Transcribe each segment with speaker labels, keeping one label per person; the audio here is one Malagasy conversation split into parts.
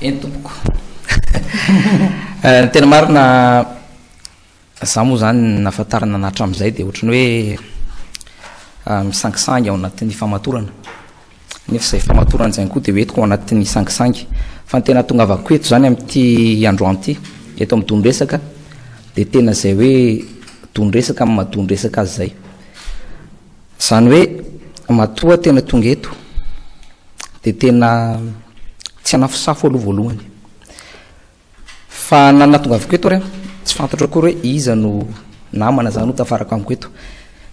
Speaker 1: eny tompoko tena marina za moa zany nafantarana nahatra am'izay de ohatrany hoe misangisangy ao anatin'ny famatorana nefa zay famatorana zany koa de hoetiko ao anatin'ny sangisangy fa ny tena tonga avako eto zany am'ty androany ty eto amin'ny tondresaka de tena zay hoe tondresaka amin'ny mahatondresaka azy zay zany hoe matoa tena tonga eto de tena tsy anafosafo aloha voalohany fa nanatonga avako eto re tsy fantatro akory hoe iza no namana zany ho tafaraka amiko eto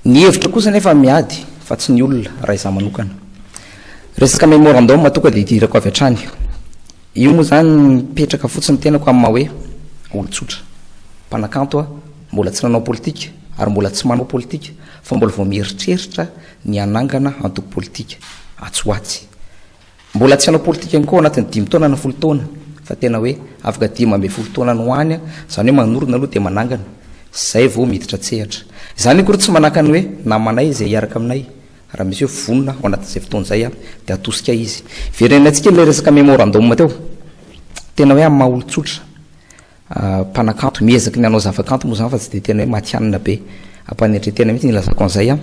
Speaker 1: ny hevitra kosa nefa miady fa tsy ny olona raha iza manokana resaka mémorandum matoka de idirako avy hatrany io moa zany mipetraka fotsiny tenako amin'ny maha hoe olotsotra mpanakanto a mbola tsy nanao politika ary mbola tsy manao politika fa mbola vao mieritreritra ny anangana antoko politika atsoatsy mbola tsy hanao politika ihany koa anatin'ny 5 taona na 10 taona fa tena hoe afaka 10 taona no hany zany hoe manorona aloha de manangana zay vao miditra tsehatra zany koa tsy manakany hoe namanay zay hiaraka aminay raha misy hoe vonona ao anatin'izay fotoana zay de atosika izy verenantsika le resaka mémorandum teo tena hoe amin'ny maha olotsotra mpanakanto miezaky ny anao zavakanto moa zany fa tsy de tena hoe matianina be ampanetretena mihitsy ny lazako an'izay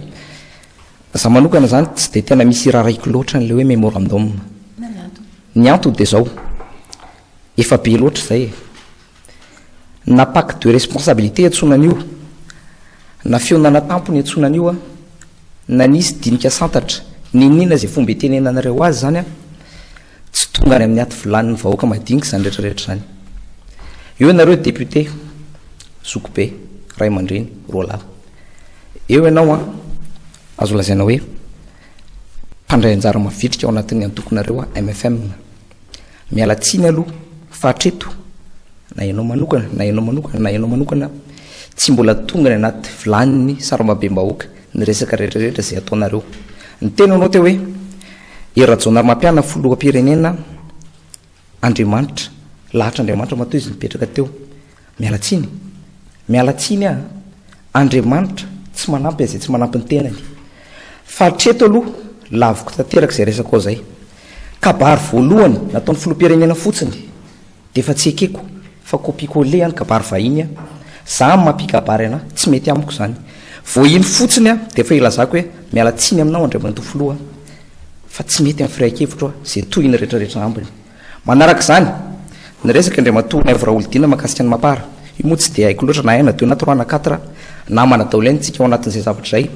Speaker 1: za manokana zany tsy de tena misy raraiko loatra n'le hoe mémorandum ny antony de zao efa be loatra zay na pacte de responsabilité atsonan'io na fionana tampony atsonan'io na nisy dinika santatra ninina zay fomba itenenanareo azy zany tsy tonga any amin'ny aty vilaniny vahoaka madinika zany rehetrarehetra zany eo nareo député zokobe ray aman-dreny roa eo ianao azo lazaina hoe mpandray anjara mavitrika ao anatin'ny antokonareo MFM miala tsiny aloha fahatreto na ianao manokana tsy mbola tonga ny anaty vilaniny saromabem-bahoaka ny resaka rehetrarehetra zay ataonareo ny tena anao teo hoe erajonary mampiana filoham-pirenena Andriamanitra lahatra Andriamanitra matoa izy nipetraka teo miala tsiny Andriamanitra tsy manampy zay tsy manampy ny tenany fahatreto aloha laviko tanteraka zay resaka ao zay kabary voalohany nataon'ny filoham-pirenena fotsiny de fa tsy ekeko fa copie-coller any kabary vahiny za mampikabary ana tsy mety amiko zany vo iny fotsiny de fa ilazako hoe miala tsiny aminao Andriamanitra filoha fa tsy mety amin'ny firaikevitra zay toy iny rehetrarehetra ambiny manaraka zany ny resaka Andriamanitra naivra olodina makasika ny mapara io moa tsy de haiko loatra na aina 2 na 3 na 4 na manatao lainy tsika ao anatin'izay zavatra zay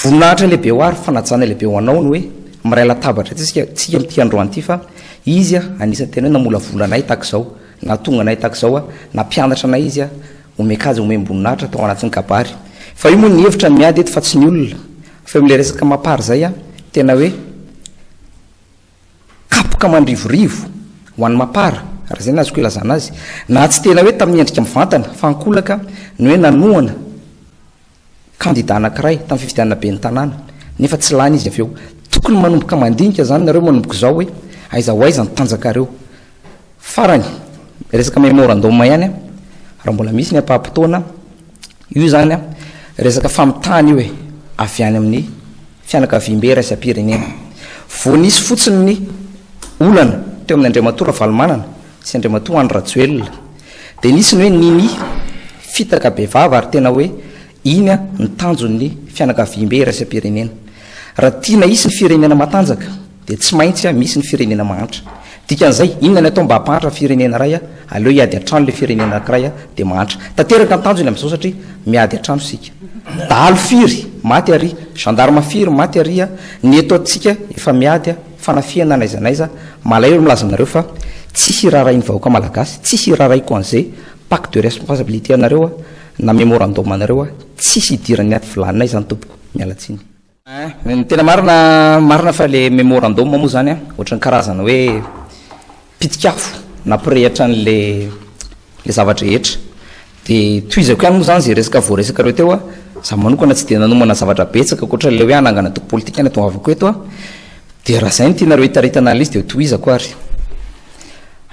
Speaker 1: voninahitra lehibe ho ary fanajana lehibe ho anao ny hoe miray latabatra tsika mity androany ty fa izy anisan'ny tena hoe namolavolanahy tahaka zao na tonga anay tahaka zao na mpianatra anay izy omekazy omemboninahitra tao anatin'ny kabary fa io moa ny hevitra miady eto fa tsy ny olona fa mile resaka mapary zay tena hoe kapoka mandrivorivo ho an'ny mapara raha zay nazoko ilazana azy na tsy tena hoe tamin'ny endrika mivantana fa ankolaka ny hoe nanoana kandida anankiray tamin'ny fifidianana be ny tanàna nefa tsy lany izy aveo tokony manomboka mandinika zany nareo manomboka zao hoe aiza ho aiza ny tanjakareo farany resaka mémorandum ihany raha mbola misy ny ampahampotoana io zany resaka famitahany io hoe avy any amin'ny fianakaviam-be raisy am-pirenena vo nisy fotsiny ny olana teo amin'ny Andriamatoa Valomanana sy Andriamatoa Andry Rajoelina de nisy ny hoe niny fitaka be vava ary tena hoe iny ny tanjon'ny fianakaviam-be raisy am-pirenena raha tiana isy ny firenena matanjaka de tsy maintsy misy ny firenena mahantra dikan'izay inona ny atao mba hampahantra firenena ray aleo hiady atrano le firenena anankiray de mahantra tanteraka ny tanjony amin'izao satria miady atrano sika dahalo firy maty ary gendarme firy maty ary ny eto atsika efa miady fanafiana naizanaiza malay milaza aminareo fa tsisy raharainy vahoaka malagasy tsisy raharaiko an'izay pacte de responsabilité anareo na mémorandum anareo tsisy idirany aty vilaninay zany tompoko miala tsiny ny tena marina fa le mémorandum moa zany ohatrany karazana hoe pitikafo na pirehatra n'le zavatra rehetra de toizako ihany moa zany zay resaka voaresaka reo teo za manokana tsy de nanomana zavatra betsaka koatra le hoe anangana toko politika any atao avako eto de raha zay ny tianareo hitaritana izy de toizako ary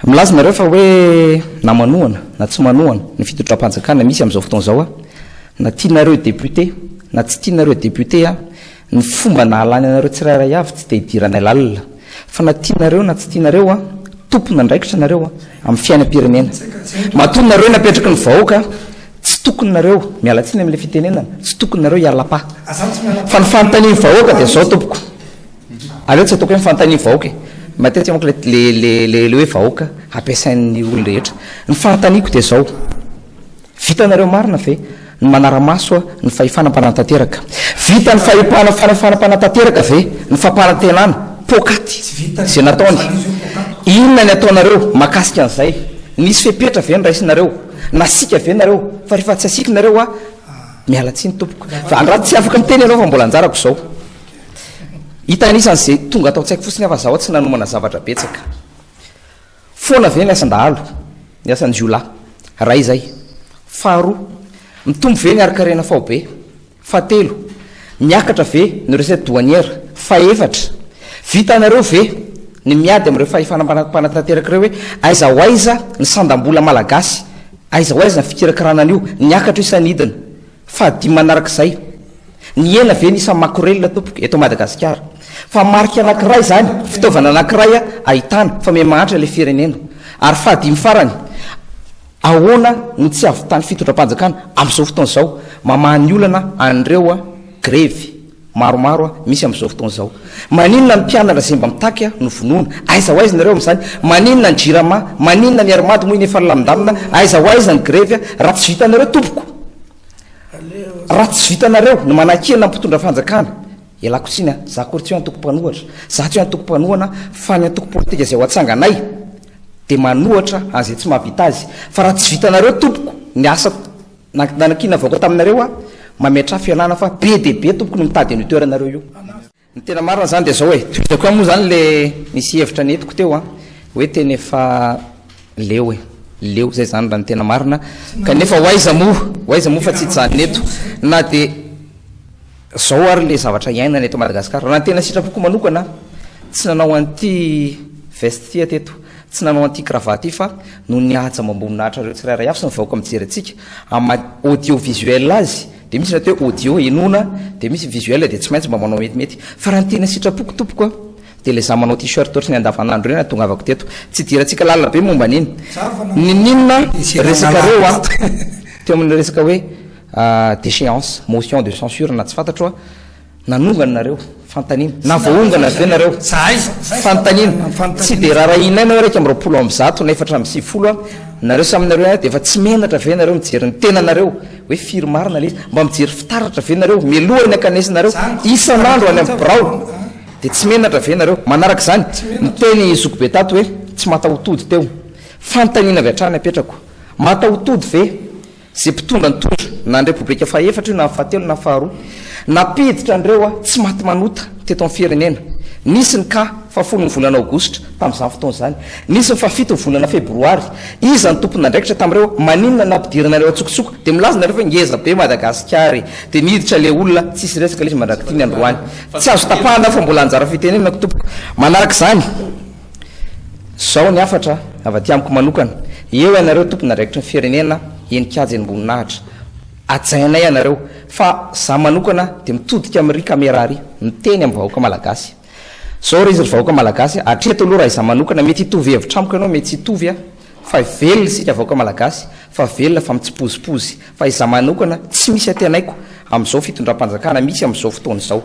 Speaker 1: milaza nareo fa hoe na manohana na tsy manohana ny fitotram-panjakana misy amin'izao fotoana zao na tianareo député na tsy tianareo député ny fomba nahalany anareo tsirairay avy tsy de idirana lalina fa na tianareo na tsy tianareo tompona ndraikitra nareo amin'ny fiainam-pirenena matoa nareo napetraky ny vahoaka tsy tokony nareo mialatsiny amin'la fitenenana tsy tokony nareo iala-pa fa ny fanontaniany vahoaka dia zao tompoko aleo tsy ataoko hoe mifanontaniany vahoaka matetika monko le hoe vahoaka ampiasain'ny olon rehetra ny fanontaniako dia zao vitanareo marina ve ny manara-maso ny fahifanam-panantanteraka vita ny fanampanantanteraka ve ny fampanantenana pokaty zay nataony inona ny ataonareo makasika an'izay nisy fepetra ve ny raisinareo nasika ve nareo fa rehefa tsy asika nareo mialatsiny tompoko fa andraty tsy afaka miteny anao fa mbola anjarako zao hitanisan'zay tonga atao tsaiko fotsiny afa zaho tsy nanomana zavatra betsaka foana ve ny asan-dahalo ny asan'ny jiolahy raha izay faharoa mitombo ve ny arikarena faobe fahatelo miakatra ve ny recette douanière faefatra vitanareo ve ny miady am'ireo fahifanam-panantanteraka reo hoe aiza ho aiza ny sandam-bola malagasy aiza ho aiza ny fikirakiranan'io niakatra isanidina fa dimy manarak'izay ny ena ve nisany makorelina tompoko eto Madagasikara fa marika anankiray zany fitaovana anankiray ahitana fa mimahantra le firenena ary fahadimy farany ahoana ny tsy avy-tany fitondram-panjakana amin'izao fotoan'izao mamahany olana an'ireo grevy maromaro misy amin'izao fotoan'izao maninona ny mpianatra zay mba mitaky no vonoana aiza ho aiza nareo amin'izany maninona ny jirama maninona ny armady moa iny efa lamindamina aiza ho aiza ny grevy raha tsy vitanareo tompoko raha tsy vitanareo no manakena mpitondra fanjakana ialako tsiny za kory tsy ho antoko-panohatra za tsy ho antoko-panohana fa ny antoko-politika zay ho atsanganay dia manohatra an'izay tsy mahavita azy fa raha tsy vitanareo tompoko ny asa nanakina vaoaka taminareo mametra fialana fa be de be tompoko no mitady ny toeranareo io ny tena marina zany dia zao hoe toitako a moa zany le nisy hevitra netiko teo hoe teny efa leo leo zay zany raha ny tena marina kanefa hoaiza moa fa tsy hitsany neto na dia zao ary le zavatra iainana eto Madagasikara raha ny tena sitrapoko manokana tsy nanao an'ity veste ty teto tsy nanao an'ity cravaty ity fa no nihaja mamboninahitra reo tsirairay avy sy ny vahoaka mijery antsika amin'ny audio visuel azy dia misy raha hoe audio enona dia misy visuel dia tsy maintsy mba manao metimety fa raha ny tena sitrapoko tompoko dia le za manao t-shirt ohatrany andavanandro reny tonga avako teto tsy dirantsika lalina be momba niny ninona resaka reo teo amin'ny resaka hoe déchéance motion de censure na tsy fantatro nanongana nareo fantanina na voaongana ve nareo fantanina tsy dia raharahinay nareo raika am'roapolo am'zato na efatra am'sivifolo nareo saminareo dia efa tsy menatra ve nareo mijery ny tenanareo hoe firy marina le izy mba mijery fitaratra ve nareo melohany akanesinareo isan'andro any amin'ny birao dia tsy menatra ve nareo manaraka izany miteny zokobe tato hoe tsy matahotody teo fantanina avy hatrany apetrako matahotody ve zay mpitondra ny tondra na ny repoblika faefatra io na fahatelo na faharoa napiditra an'ireo tsy maty manota teto amin'ny firenena nisy ny ka fa 10 ny volana aogositra tamin'izany fotoana izany nisy ny fa 7 ny volana febroary iza ny tompona ndraikitra tamin'ireo maninona nampidiranareo atsokosoko dia milaza nareo fa ngeza be Madagasikara dia niditra le olona tsisy resaka le izy mandrakity ny androany tsy azo tapahana fa mbola anjara fitenenako tompoko manaraka izany zao ny afatra avy-aty amiko manokana eo ianareo tompona ndraikitra ny firenena enikajy eniboninahitra ajainay ianareo fa za manokana dia mitodika amin'ry kamera ry miteny amin'ny vahoaka malagasy zao ry izy ry vahoaka malagasy atreto aloha raha iza manokana mety hitovy hevitra amiko ianao mety tsy hitovy fa velona sika vahoaka malagasy fa velona fa mitsipozipozy fa iza manokana tsy misy atenaiko amin'izao fitondram-panjakana misy amin'izao fotoana izao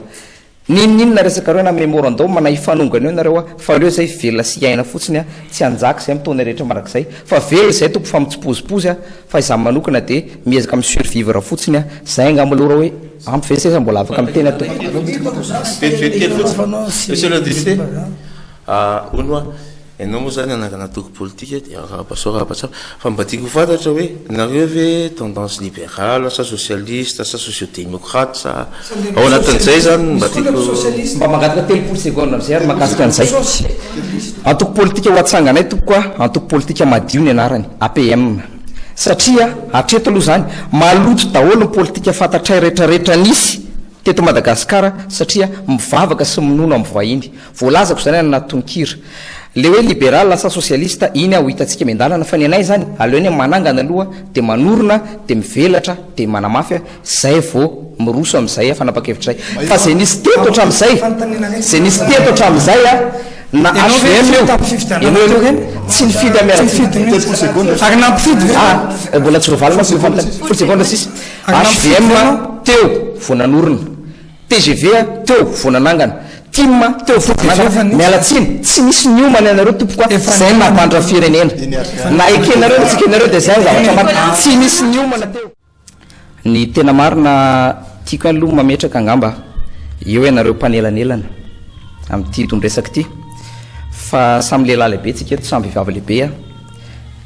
Speaker 1: ninninona resaka reo na memorandum na hifanongana eo nareo fa leo zay velona sy aina fotsiny tsy anjaka zay mitona rehetra marak'izay fa velona zay tompo fa mitsipozipozy fa iza manokana dia miezaka amin'ny survivre fotsiny zay ngamilora hoe ampy ve sesa mbola afaka miteny ato
Speaker 2: ianao moa zany anakana toko politika dia rahapasorahapatsapa fa mba tiako fantatra hoe nareo ve tendance libérale sa socialiste sa sociodémocrate sa ao anatin'izay zany mba tiako
Speaker 1: mba mangataka 3 seconde am'izay ary makasika an'izay antoko politika ho atsanganay tokoa antoko politika madio ny anarany APM satria atreto aloha zany maloto daholo ny politika fantatray rehetrarehetra nisy teto Madagasikara satria mivavaka sy minono amin'ny vahiny voalazako zany anatonkira le hoe libéral sa socialiste iny ho hitantsika miandalana fa ny anay zany aleony manangana aloha dia manorona dia mivelatra dia manamafy zay vao miroso amin'izay fanapakevitra zay fa zay nisy teto hatramin'izay zay nisy teto hatramin'izay na tsy nifidy mbola tsy rovalina folo seconde sisy HVM teo voananorina TGV teo voananangana TIM teo voanangana mialatsiny tsy misy niomana anareo tompoka zay nampandra firenena na ekenareo na tsy ekenareo de zay zavatra maty tsy misy niomana teo. Ny tena marina tiako aloha mametraka angamba eo ianareo mpanelanelana amin'ity tondresaka ity fa samy lehilahy lehibe tsika eto samby vavy lehibe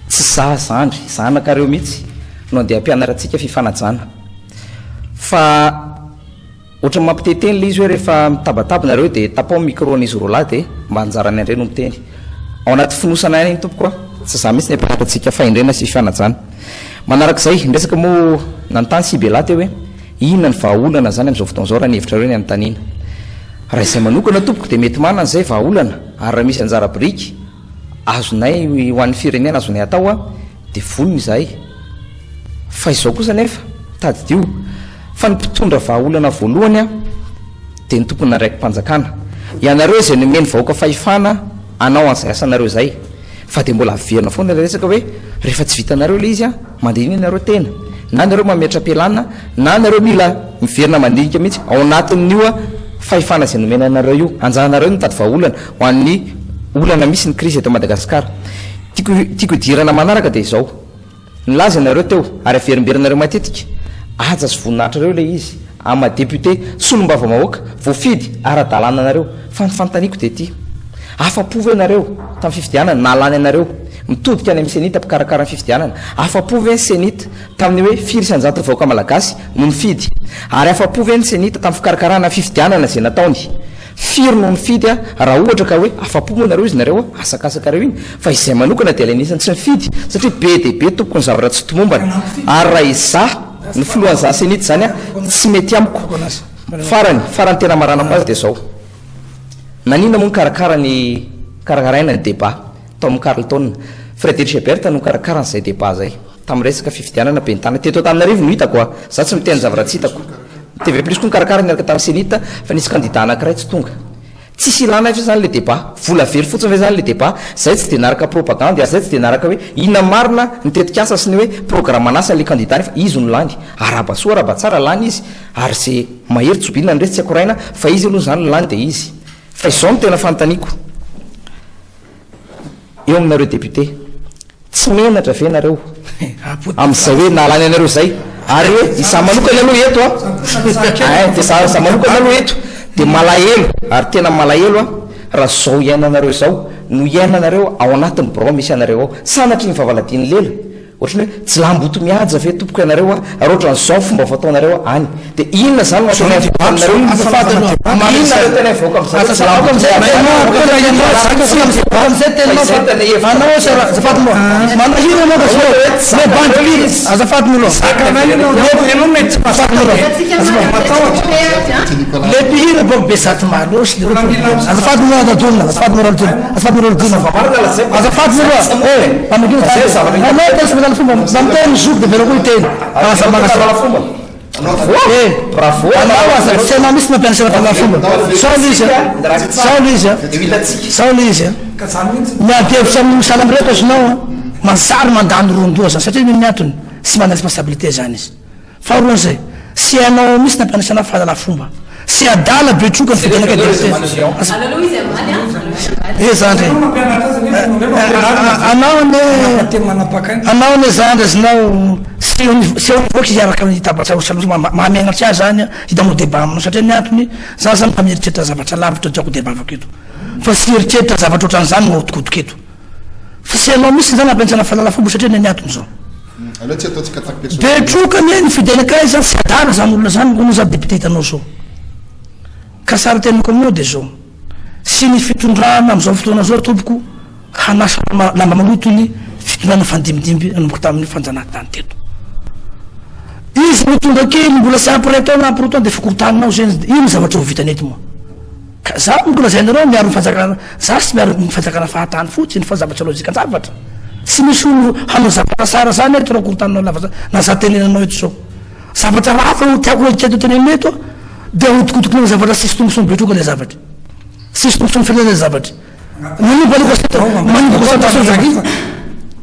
Speaker 1: tsy zandry zanakareo mihitsy no andeha ampianaratsika fifanajana fa ohatra mampiteteny le izy hoe rehefa mitabatabinareo de tapao micron'izy rola de mba anjarany andreny no miteny ao anaty finosana any tompokoa tsy za mihitsy nepaharatsika fahendrena sy fifanajana. Manarak'izay ndresaka moa nanontany Sibela teo hoe inona ny vahaolana zany amin'izao fotoan'izao raha ny hevitra reo ny anontaniana raha izay manokana tompoko de mety manana zay vahaolana ary raha misy anjara biriky azonay ho an'ny firenena azonay atao de volony izahay fa izao kosa nefa tadidio fa ny mpitondra vahaolana voalohany de ny tompony raiky mpanjakana ianareo izay nomeny vahoaka fahefana anao an'izay asanareo zay fa de mbola averina foana le resaka hoe rehefa tsy vitanareo le izy mandehiny nareo tena na nareo mametra pelana na nareo mila miverina mandinika mihitsy ao anatin'io fahefana zay nomena anareo io anjanareo mitady vahaolana ho an'ny olana misy ny crise eto Madagasikara. Tiako idirana manaraka de izao nilaza nareo teo ary averimberinareo matetika aja sy voninahitra reo le izy ama député solombava mahoaka voafidy ara-dalàna nareo fa ny fantaniko de ty afa-po nareo tamin'ny fifidianana nalany anareo mitodika any amin'ny senita mpikarakara ny fifidianana afa-po ny senita tamin'ny hoe firisanjato vahoaka malagasy no nifidy ary afa-po ny senita tamin'ny fikarakarana fifidianana zay nataony firy no nifidy raha ohatra ka hoe afa-po nareo izy nareo asakasaka reo iny fa izay manokana de alanisany tsy mifidy satria be de be tompoko ny zavatra tsy tomombana ary raha iza ny filohan'za senita zany tsy mety amiko farany tena marana azy de zao nanina moa nikarakara ny karakaraina ny débat tao amin'ny Carleton Frédéric Gebert no karakara n'izay débat zay tamin'ny resaka fifidianana bentana teto Antananarivo no hitako za tsy miteny zavatra tsy hitako TV plus koa nikarakara niaraka tamin'ny senita fa nisy candidat anankiray tsy tonga tsisy ilana fa zany le débat vola very fotsiny ve zany le débat zay tsy de naraka propagande zay tsy de naraka hoe inona marina nitetika asa sy ny hoe programme anasa le candidat fa izy no lany araba soa araba tsara lany izy ary zay mahery tsobinina ndresy tsy akoraina fa izy aloha zany lany de izy fa izao no tena fantaniko eo aminareo député tsy menatra ve nareo amin'izay hoe nalany anareo zay ary hoe isa manokana aloha eto de sa manokana aloha eto de malahelo ary tena malahelo raha zao iainanareo zao no iainanareo ao anatin'ny bro misy anareo ao sanatry ny vavaladiny lela ohatrany hoe tsy lamboto mihaja ve tompoko ianareo ary ohatran' zao fomba fataonareo any de inona zany
Speaker 3: le pihira bok besat malos azafat mo adadulna azafat mo radul azafat mo radul azafat mo pamagin sa fomba mamteny jour de vergoité bravo anao misy mampianatra tana fomba saolizy miampihevitra amin'ny misalam reto azonao mansary mandany rondoa zany satria miatony sy mana responsabilité zany izy faharoan'izay sy anao misy nampianasana fahalala fomba sy adala be troka ny fidenaka zandry anao ne zandry azinao sy voky iaraka mahamenatry azy zany hitamo débat aminao satria niatony za zany fa mieritreritra zavatra lavitra tiako débat avako eto fa sy eritreritra zavatra ohatran'izany maotikotoka eto fa sy anao misy zany ampiantsana fahalala fomba satria niatony zao be troka ny ny fidenaka zany sy adala zany olona zany ono za député hitanao zao ka sara teniko aminao de zao sy ny fitondrana am'izao fotoana zao tompoko hanasa lamba malotony fitondrana fandimidimby anomboka tamin'ny fanjanahantany teto izy mitondra kely mbola sy ampiraytaona ampirotona de fikorotaninao zay ino zavatra ho vitanety moa ka za mbola zay nareo miaro mifanjakana za sy miaro mifanjakana fahatany fotsiny fa zavatra lojika zavatra sy misy olo hanao zavatra sara zany eto raha korotaninao lava na za tenenanao eto zao zavatra rafa ho tiako lojika teto tenenina eto de hotikotokinao zavatra sisy tombosony betroka le zavatra sisy tombosony firena le zavatra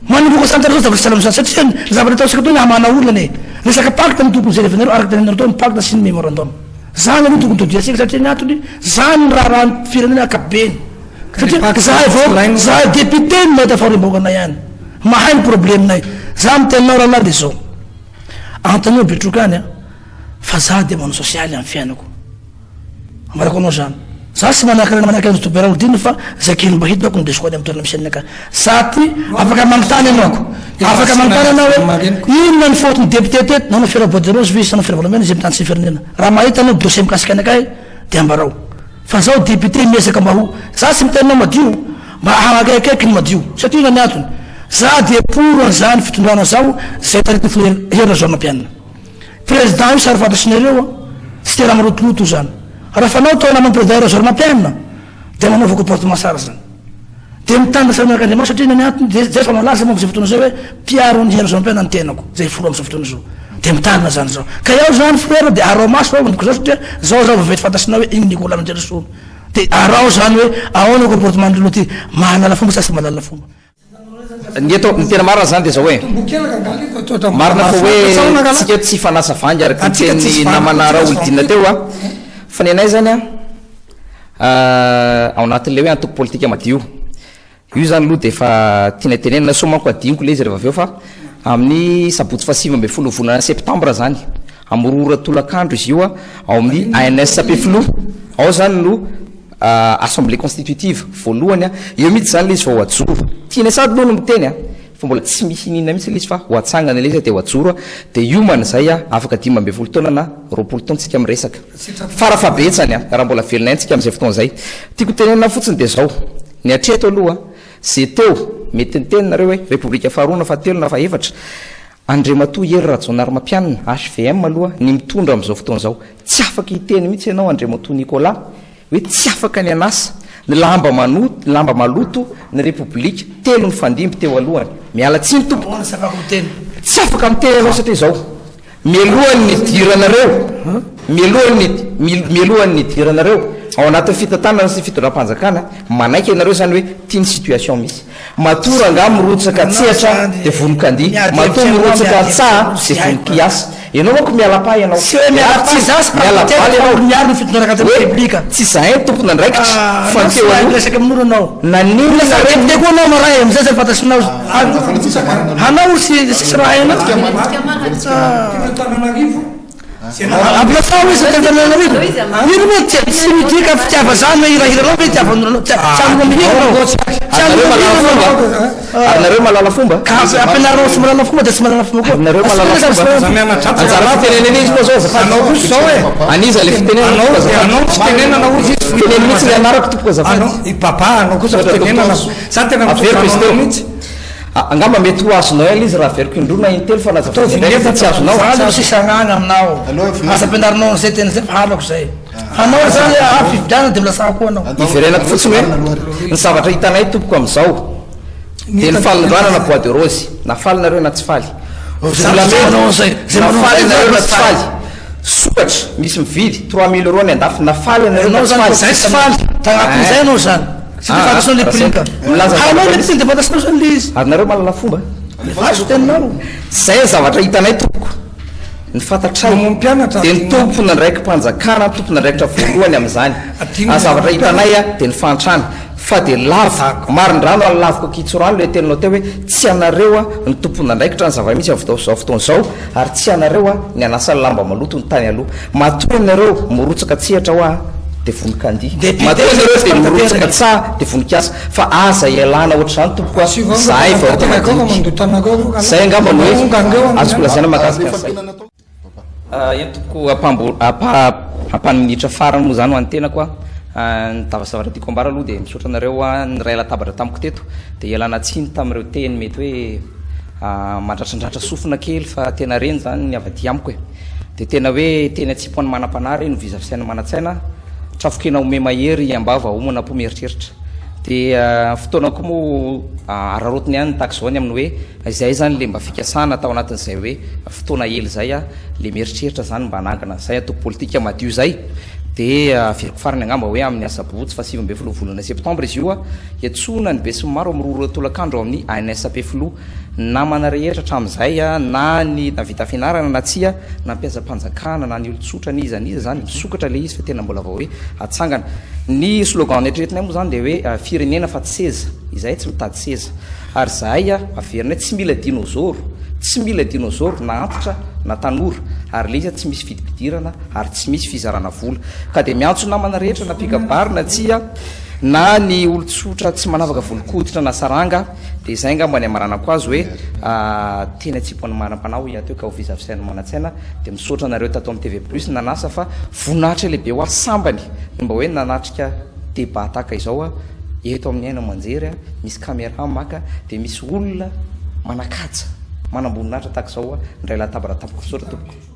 Speaker 3: manomboka centre zavatra salamzany satria zavatra ataosika to hamana olana e resaka pacte ny tokony jerevenareo araky tenenareo tao ny pacte sy ny mémorandum zany aloha tokony todiasika satria ny antony zany raha raha firenena akabeny satria za député ny mahita faharimbokanay ihany mahay ny problemenay za mitenanao raha de zao antanio betroka any a fa za de mano socialy amin'ny fiainako amarako anao zany za sy manahaka azy topera odina fa zakely mba hitako ndesiko any amy toerana misy anaka saty afaka magnotany anaoko afaka magnotany anao hoe inona ny faute ny député teto nanao fiaraboadirose visy sanao fiaravolamena zay mitany sy firenena raha mahita anao dossier mikasika anakay de ambarao fa zao député miesaka mba ho za sy mitenanao madio mba hagakaiky ny madio satria ina ny antony za de pour an'izany fitondrana zao zay taritiny hera zao nampianina président io sary fantasinareo tsy te raha marotoloto zany raha fanao tao namany président hera zao nampianina de manaova comportement sara zany de mitandra sarakandriamanitra satria nany antony de zay fa malaza moa zay fotoana zay hoe piaro ny hera zao nampianina ny tenako zay folo am'zao fotoana zao de mitandrina zany zao ka iaho zany frère de arao maso ndiko zao satria zao zao vavety fantasina hoe igny nikola aminjary sono de arao zany hoe ahoana comportement ndrelo ty mahalala fomba sasy mahalala fomba
Speaker 1: ny atao ny tena marina zany de zao hoe marina fa hoe tsika tsy fanasa vangy araky nyteny namana raha olodina teo a fa ny anay zany a ao anatin'le hoe antoko politika madio io zany aloha de fa tiana tenenina so manko adiniko le izy rehefa aveo fa amin'ny sabotsy fasivy ambe folo volana septembre zany amorora tolakandro izy io a ao amin'ny ANSPFLO ao zany no assemblée constitutive voalohany a eo mihitsy zany le izy fa ho ajoro tiana sady aloha no miteny a fa mbola tsy mihinina mihitsy le izy fa ho atsangana le izy de ho ajoro a de iomana zay a afaka 12 taona na 20 taona tsika miresaka farafabetsany a raha mbola velona tsika am'izay fotoana zay tiako tenenina fotsiny de zao ny atreto aloha zay teo mety niteninareo hoe république faharoa na fahatelo na fahaefatra Andriamatoa Hery Rajaonarimampianina HVM aloha ny mitondra am'izao fotoana zao tsy afaka hiteny mihitsy ianao Andriamatoa Nicolas hoe tsy afaka ny anasa ny lamba maloto ny république telo ny fandimby teo alohany miala tsy ny tompo tsy afaka miteny anao satria zao mialohan'ny diranareo mialohan'ny diranareo ao anatin'ny fitantanana sy fitondram-panjakana manaiky ianareo zany hoe tia ny situation misy matora nga mirotsaka tsehatra de vonon-kandy mato mirotsaka tsaha de vonon-kiasa ianao manko miala-pa ianao tsy zahay tompona andraikitra fa teo
Speaker 3: resaky amin'oranao
Speaker 1: nanina
Speaker 3: de koa anao maray am'zay zay fantasinao hanao sy raha ana ablafao izy Antananarivo ino moa tsy midika fitiava zany hoe hirahira anao hoe tiavanao tianao mihiranao
Speaker 1: ary nareo malala fomba
Speaker 3: ampianarao sy malala fomba de tsy malala fomba koa
Speaker 1: nareo malala fomba anjara fitenenena izy koa zao
Speaker 3: anao zao e
Speaker 1: aniza le fitenenana
Speaker 3: anao tsy tenenana ozy
Speaker 1: teneny mihitsy le anarako tompoko azafady
Speaker 3: papa anao kosa fitenenana za tena
Speaker 1: averiko mihitsy angamba mety ho azonao ela izy raha veriko indrona intelo fa nazafa tsy azonao
Speaker 3: sisanana aminao asa ampianarinao zay tena zay fa halako zay anao zany fividrana de milasako anao
Speaker 1: iverenako fotsiny hoe ny zavatra hitanay tompoko am'izao de ny falindrana na bois de rose na falinareo na tsy faly nafaly nareo na tsy faly sokatra misy mividy 3000 € ny andafy nafaly anareo na
Speaker 3: zay tsy faly tagnatin'izay anao zany fantasinao le prika hanao le tsy de fantasinao zany le izy
Speaker 1: ary nareo malala fomba
Speaker 3: azo tenanao
Speaker 1: zay ny zavatra hitanay tompoko ny fantatray de ny tompona ndraiky mpanjakana tompona ndraikitra voalohany am'izany a zavatra hitanay a de ny fantrana fa de lava marindrano a lavako kitsorano le teninao teo hoe tsy anareo a ny tompona ndraikitra ny zava-misy zao fotoana zao ary tsy anareo a ny anasany lamba maloto ny tany aloha matoa nareo morotsaka tsehatra ho a de vonon-kandy matoa nareo de morotsaka tsaha de vonon-kiasa fa aza ialana ohatr'izany tompoko a zahay zay angambany hoe azoko lazana mahakasika eny tompoko ampaminitra farany moa zany ho any tena koa ny davasavatra tiako ambara aloha de misaotra anareo a ny ray latabatra tamiko teto de ialana tsiny tamin'ireo teny mety hoe mandratrandratra sofina kely fa tena reny zany ny avaty amiko e de tena hoe tena tsipo any manam-panary no viza fisaina manatsaina trafokena ome mahery ambava omana po mieritreritra de fotoana koa mo ararotiny ihany taky zao ny amin'ny hoe zay zany le mba fikasana tao anatin'izay hoe fotoana hely zay a le mieritreritra zany mba anangana zay atoko politika madio zay dia firiko farany angamba hoe amin'ny asabotsy fa 7 volana septembre izy io a iatsona ny be sy maro am'roa tolakandro amin'ny ANSP flo namana rehetra hatramin'izay a na ny navita fianarana na tsia nampiasa-panjakana na ny olotsotra ny izaniza zany misokatra le izy fa tena mbola vao hoe atsangana ny slogan netreretinay moa zany de hoe firenena fa tsy seza izay tsy mitady seza ary zahay a averinay tsy mila dinosaure tsy mila dinosaure na antitra na tanora ary le izy tsy misy fidipidirana ary tsy misy fizarana vola ka de miantso namana rehetra na pikabarina tsia na ny olotsotra tsy manavaka volokoditra na saranga de izay ngamba ny amaranako azy hoe tena tsipo ny manam-panao ateo ka ho vizavisaina manantsaina de misaotra nareo tato amin'ny TV plus nanasa fa voninahitra lehibe ho asambany mba hoe nanatrika débat tahaka izao a eto amin'ny aina manjery a misy caméra maka de misy olona manakaja manamboninahitra tahaka izao a ndray latabatra tapaka misaotra tompoko